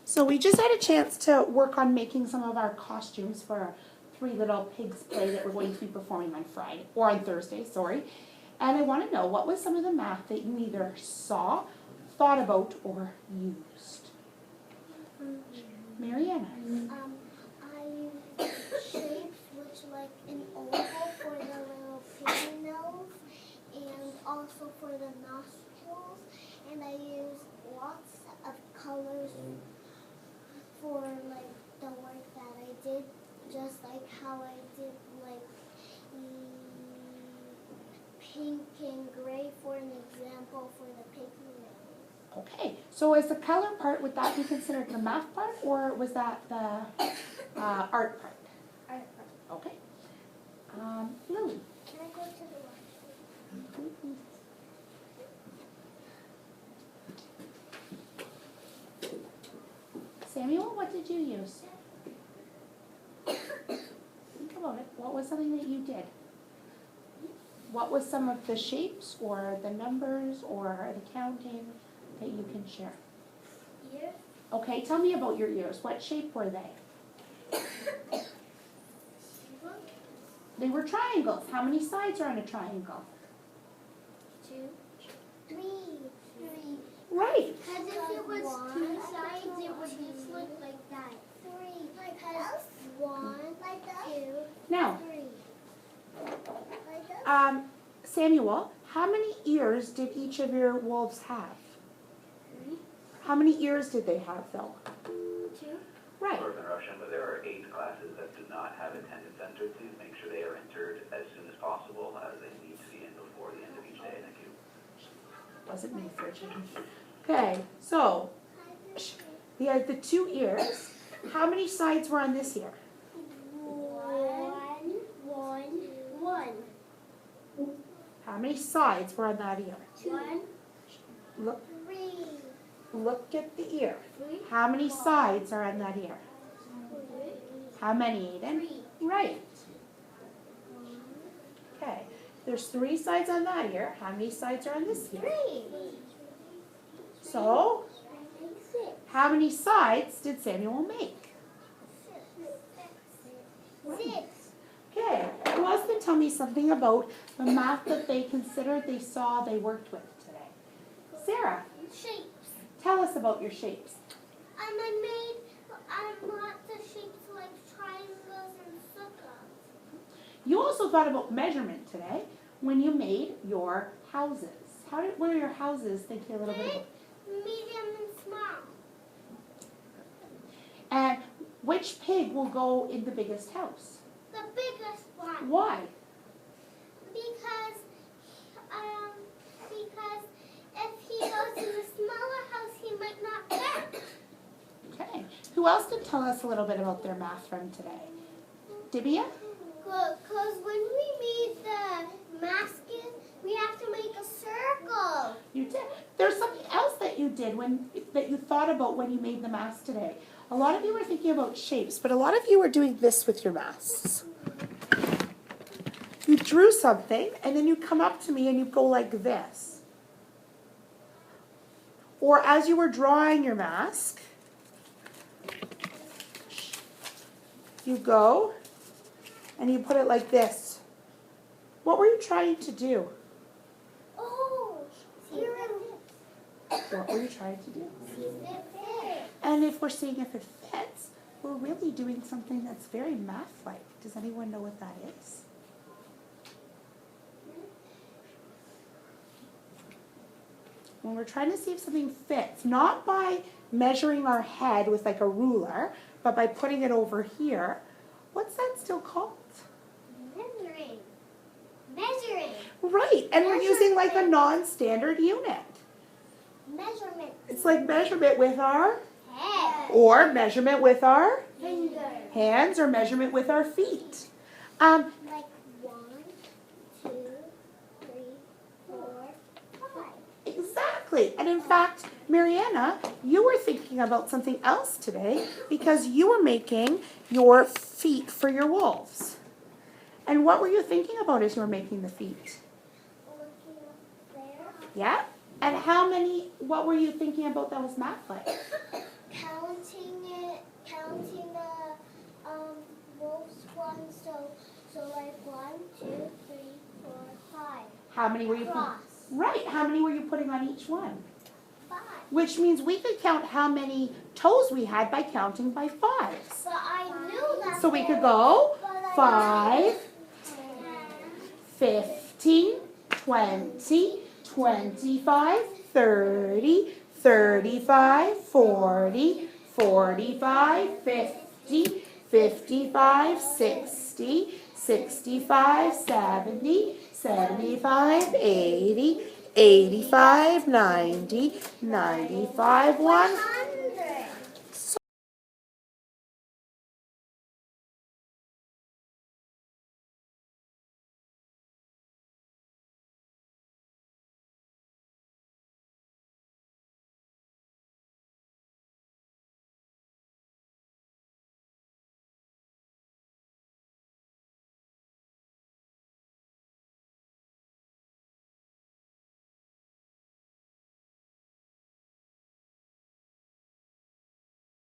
So we just had a chance to work on making some of our costumes for our Three Little Pigs play that we're going to be performing on Friday, or on Thursday, sorry. And I want to know, what was some of the math that you either saw, thought about, or used? Mariana. I used shapes, which like an oval for the little pig nose, and also for the nostrils. And I used lots of colors for like the work that I did, just like how I did like pink and gray for an example for the pig nose. Okay, so is the color part, would that be considered the math part, or was that the art part? Art part. Okay. Lily. Can I go to the washroom? Samuel, what did you use? Think about it. What was something that you did? What was some of the shapes or the numbers or the counting that you can share? Ears. Okay, tell me about your ears. What shape were they? They were triangles. How many sides are on a triangle? 2, 3. Right. Because if it was 2 sides, it would just look like that. 3. Because 1, 2, Now, 3. Samuel, how many ears did each of your wolves have? 3. How many ears did they have, though? 2. Right. Sorry for interruption, but there are 8 classes that do not have attendance entered. Please make sure they are entered as soon as possible, as they need to be in before the end of each day. Thank you. Wasn't me, Bridget. Okay, so the 2 ears. How many sides were on this ear? 1. How many sides were on that ear? 1. Look, 3. look at the ear. 3. How many sides are on that ear? How many, Aiden? 3. Right. Okay, there's 3 sides on that ear. How many sides are on this ear? 3. So, 6. how many sides did Samuel make? 6. Okay, who else can tell me something about the math that they considered, they saw, they worked with today? Sarah, Shapes. tell us about your shapes. I made lots of shapes like triangles and circles. You also thought about measurement today when you made your houses. What are your houses? Think a little bit about. Medium and small. And which pig will go in the biggest house? The biggest one. Why? Because if he goes in the smaller house, he might not fit. Okay. Who else can tell us a little bit about their math from today? Dibia? Because when we made the masking, we have to make a circle. You did. There's something else that you did that you thought about when you made the mask today. A lot of you were thinking about shapes, but a lot of you were doing this with your masks. You drew something, and then you come up to me and you go like this. Or as you were drawing your mask, you go and you put it like this. What were you trying to do? Oh, here What were you trying to do? See if it fits. And if we're seeing if it fits, we're really doing something that's very math-like. Does anyone know what that is? When we're trying to see if something fits, not by measuring our head with like a ruler, but by putting it over here, what's that still called? Measuring. Measuring. Right, and we're using like a non-standard unit. Measurement. It's like measurement with our, Head. or measurement with our Finger. hands, or measurement with our feet. Like 1, 2, 3, 4, 5. Exactly. And in fact, Mariana, you were thinking about something else today because you were making your feet for your wolves. And what were you thinking about as you were making the feet? Looking up there. Yeah? And what were you thinking about that was math like? Counting How many were you putting? cross. Right, how many were you putting on each one? 5. Which means we could count how many toes we had by counting by 5. But I knew that. So we could go But I 5, 10. 15, 20, 25, 30, 35, 40, 45, 50, 55, 60, 65, 70, 75, 80, 85, 90, 95, 100.